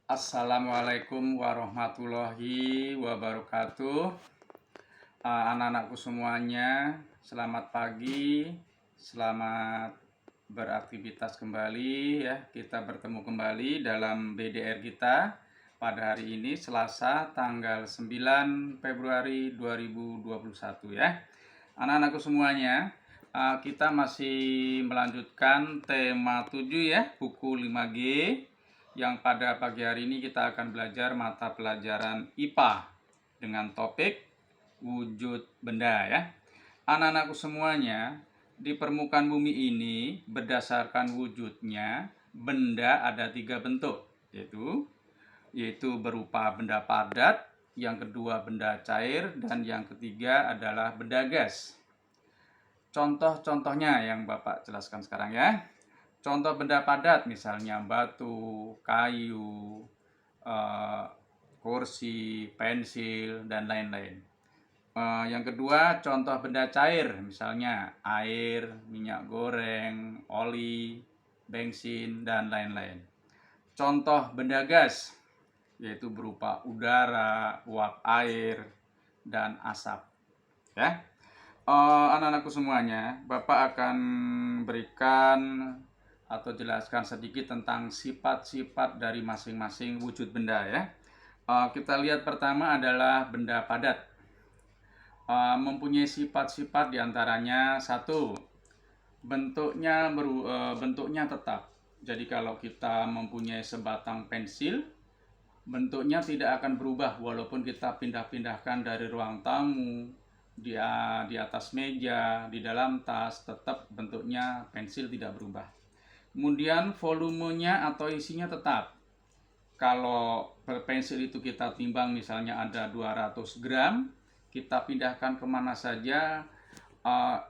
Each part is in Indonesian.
Assalamualaikum warahmatullahi wabarakatuh. Anak-anakku semuanya, selamat pagi, selamat beraktivitas kembali ya. Kita bertemu kembali dalam BDR kita pada hari ini Selasa tanggal 9 Februari 2021 ya. Anak-anakku semuanya, kita masih melanjutkan tema 7 ya, buku 5G, yang pada pagi hari ini kita akan belajar mata pelajaran IPA dengan topik wujud benda ya. Anak-anakku semuanya, di permukaan bumi ini berdasarkan wujudnya benda ada 3 bentuk, yaitu berupa benda padat, yang kedua benda cair, dan yang ketiga adalah benda gas. Contoh-contohnya yang Bapak jelaskan sekarang ya. Contoh benda padat misalnya batu, kayu, kursi, pensil, dan lain-lain. Yang kedua, contoh benda cair, misalnya air, minyak goreng, oli, bensin, dan lain-lain. Contoh benda gas, yaitu berupa udara, uap air, dan asap. Ya, anak-anakku semuanya, Bapak akan berikan atau jelaskan sedikit tentang sifat-sifat dari masing-masing wujud benda ya. Kita lihat pertama adalah benda padat. Mempunyai sifat-sifat diantaranya satu, bentuknya tetap. Jadi kalau kita mempunyai sebatang pensil, bentuknya tidak akan berubah walaupun kita pindah-pindahkan dari ruang tamu, di atas meja, di dalam tas, tetap bentuknya pensil tidak berubah. Kemudian volumenya atau isinya tetap. Kalau pensil itu kita timbang misalnya ada 200 gram, kita pindahkan kemana saja,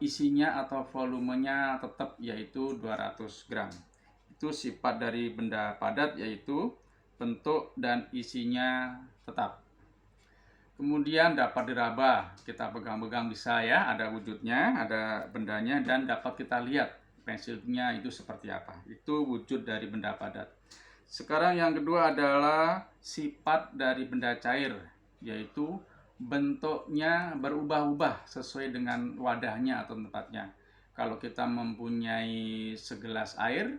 isinya atau volumenya tetap, yaitu 200 gram. Itu sifat dari benda padat, yaitu bentuk dan isinya tetap. Kemudian dapat diraba, kita pegang-pegang bisa ya, ada wujudnya, ada bendanya, dan dapat kita lihat pensilnya itu seperti apa. Itu wujud dari benda padat. Sekarang yang kedua adalah sifat dari benda cair, yaitu bentuknya berubah-ubah sesuai dengan wadahnya atau tempatnya. Kalau kita mempunyai segelas air,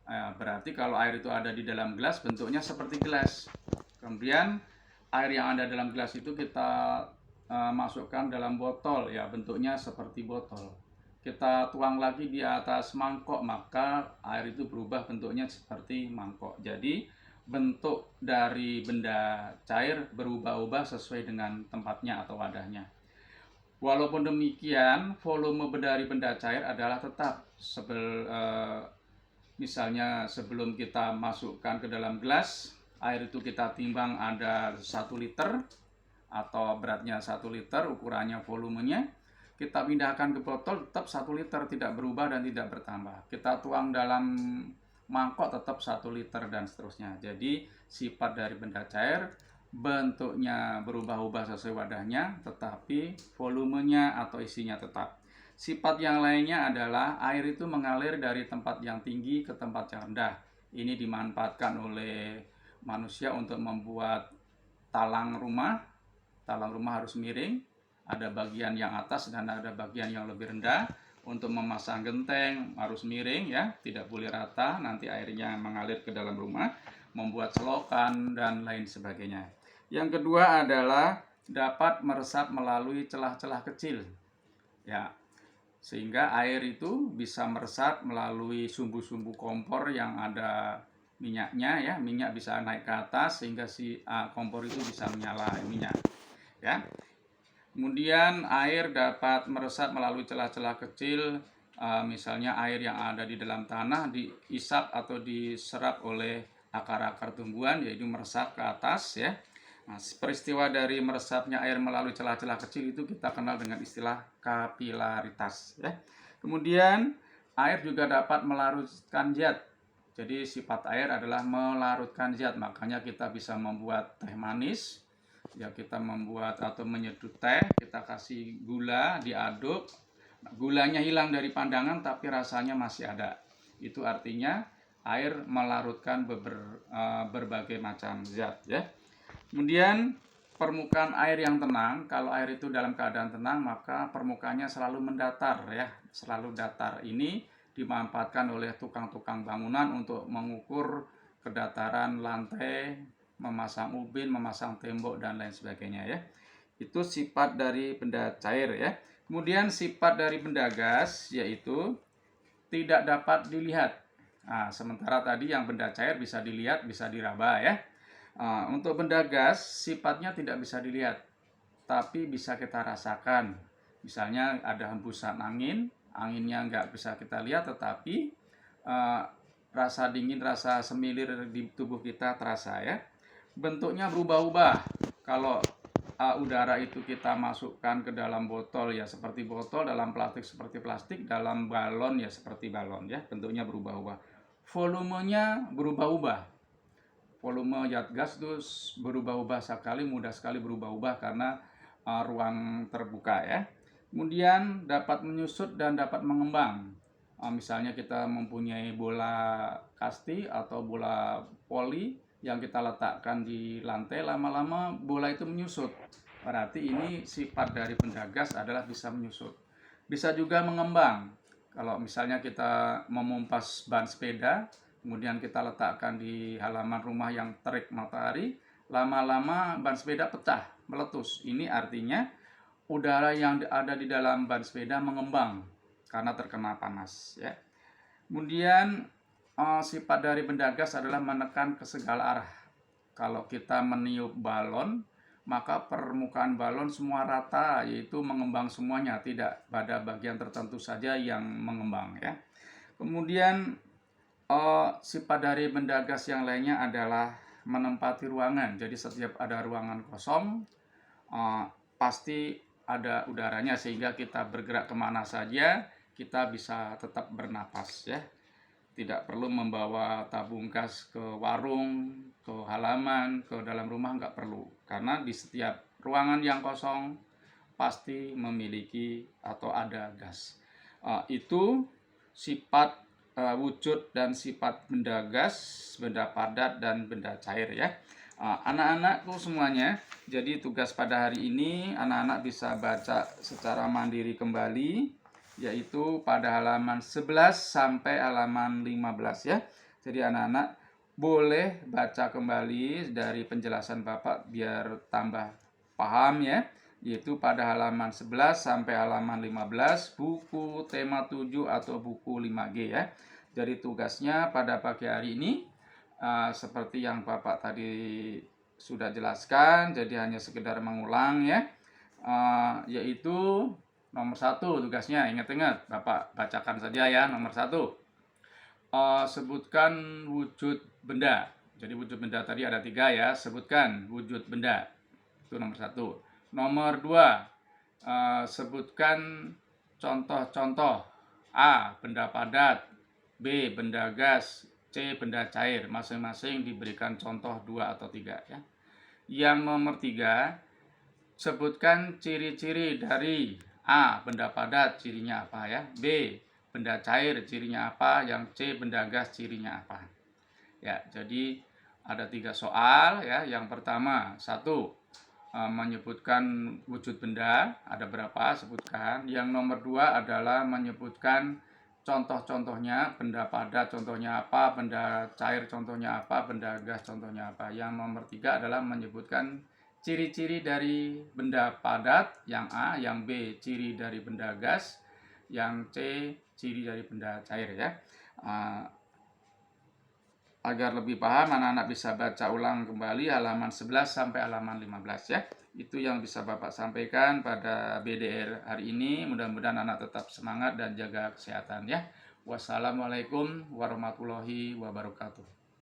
berarti kalau air itu ada di dalam gelas, bentuknya seperti gelas. Kemudian air yang ada dalam gelas itu kita masukkan dalam botol, ya bentuknya seperti botol. Kita tuang lagi di atas mangkok, maka air itu berubah bentuknya seperti mangkok. Jadi bentuk dari benda cair berubah-ubah sesuai dengan tempatnya atau wadahnya. Walaupun demikian, volume dari benda cair adalah tetap. Misalnya sebelum kita masukkan ke dalam gelas, air itu kita timbang ada 1 liter atau beratnya 1 liter, ukurannya volumenya. Kita pindahkan ke botol, tetap 1 liter, tidak berubah dan tidak bertambah. Kita tuang dalam mangkok, tetap 1 liter dan seterusnya. Jadi sifat dari benda cair, bentuknya berubah-ubah sesuai wadahnya, tetapi volumenya atau isinya tetap. Sifat yang lainnya adalah air itu mengalir dari tempat yang tinggi ke tempat yang rendah. Ini dimanfaatkan oleh manusia untuk membuat talang rumah. Talang rumah harus miring, ada bagian yang atas dan ada bagian yang lebih rendah. Untuk memasang genteng harus miring ya, tidak boleh rata, nanti airnya mengalir ke dalam rumah, membuat selokan dan lain sebagainya. Yang kedua adalah dapat meresap melalui celah-celah kecil. Ya, sehingga air itu bisa meresap melalui sumbu-sumbu kompor yang ada minyaknya ya, minyak bisa naik ke atas sehingga si kompor itu bisa menyala minyak ya. Kemudian air dapat meresap melalui celah-celah kecil, misalnya air yang ada di dalam tanah diisap atau diserap oleh akar-akar tumbuhan, yaitu meresap ke atas ya. Nah, peristiwa dari meresapnya air melalui celah-celah kecil itu kita kenal dengan istilah kapilaritas ya. Kemudian air juga dapat melarutkan zat. Jadi sifat air adalah melarutkan zat, makanya kita bisa membuat teh manis. Ya, kita membuat atau menyeduh teh, kita kasih gula, diaduk, gulanya hilang dari pandangan tapi rasanya masih ada. Itu artinya air melarutkan berbagai macam zat ya. Kemudian permukaan air yang tenang, kalau air itu dalam keadaan tenang maka permukaannya selalu mendatar ya, selalu datar. Ini dimanfaatkan oleh tukang-tukang bangunan untuk mengukur kedataran lantai, memasang ubin, memasang tembok dan lain sebagainya ya. Itu sifat dari benda cair ya. Kemudian sifat dari benda gas yaitu tidak dapat dilihat. Nah, sementara tadi yang benda cair bisa dilihat, bisa diraba ya. Untuk benda gas sifatnya tidak bisa dilihat, tapi bisa kita rasakan. Misalnya ada hembusan angin, anginnya nggak bisa kita lihat, tetapi rasa dingin, rasa semilir di tubuh kita terasa ya. Bentuknya berubah-ubah. Kalau udara itu kita masukkan ke dalam botol ya seperti botol, dalam plastik seperti plastik, dalam balon ya seperti balon ya, bentuknya berubah-ubah. Volumenya berubah-ubah. Volume zat gas itu berubah-ubah sekali, mudah sekali berubah-ubah karena ruang terbuka ya. Kemudian dapat menyusut dan dapat mengembang. Misalnya kita mempunyai bola kasti atau bola poli yang kita letakkan di lantai, lama-lama bola itu menyusut. Berarti ini sifat dari benda gas adalah bisa menyusut. Bisa juga mengembang. Kalau misalnya kita memompas ban sepeda, kemudian kita letakkan di halaman rumah yang terik matahari, lama-lama ban sepeda pecah, meletus. Ini artinya udara yang ada di dalam ban sepeda mengembang karena terkena panas ya. Kemudian sifat dari benda gas adalah menekan ke segala arah. Kalau kita meniup balon, maka permukaan balon semua rata, yaitu mengembang semuanya, tidak pada bagian tertentu saja yang mengembang ya. Kemudian sifat dari benda gas yang lainnya adalah menempati ruangan. Jadi setiap ada ruangan kosong, pasti ada udaranya sehingga kita bergerak kemana saja kita bisa tetap bernapas ya. Tidak perlu membawa tabung gas ke warung, ke halaman, ke dalam rumah, nggak perlu. Karena di setiap ruangan yang kosong pasti memiliki atau ada gas. Itu sifat wujud dan sifat benda gas, benda padat dan benda cair ya. Anak-anakku semuanya, jadi tugas pada hari ini anak-anak bisa baca secara mandiri kembali, yaitu pada halaman 11 sampai halaman 15 ya. Jadi anak-anak boleh baca kembali dari penjelasan Bapak biar tambah paham ya, yaitu pada halaman 11 sampai halaman 15 buku tema 7 atau buku 5G ya. Jadi tugasnya pada pagi hari ini seperti yang Bapak tadi sudah jelaskan, jadi hanya sekedar mengulang ya, yaitu nomor 1 tugasnya, ingat-ingat Bapak bacakan saja ya. Nomor 1, sebutkan wujud benda. Jadi wujud benda tadi ada 3 ya, sebutkan wujud benda, itu nomor 1. Nomor 2, sebutkan contoh-contoh. A. Benda padat, B. Benda gas, C. Benda cair. Masing-masing diberikan contoh 2 atau 3 ya. Yang nomor 3, sebutkan ciri-ciri dari A. Benda padat, cirinya apa ya, B. Benda cair, cirinya apa, yang C. Benda gas, cirinya apa ya. Jadi ada 3 soal ya. Yang pertama, 1, menyebutkan wujud benda, ada berapa, sebutkan. Yang nomor 2 adalah menyebutkan contoh-contohnya, benda padat contohnya apa, benda cair contohnya apa, benda gas contohnya apa. Yang nomor 3 adalah menyebutkan ciri-ciri dari benda padat, yang A, yang B ciri dari benda gas, yang C ciri dari benda cair ya. Agar lebih paham, anak-anak bisa baca ulang kembali halaman 11 sampai halaman 15 ya. Itu yang bisa Bapak sampaikan pada BDR hari ini. Mudah-mudahan anak tetap semangat dan jaga kesehatan ya. Wassalamualaikum warahmatullahi wabarakatuh.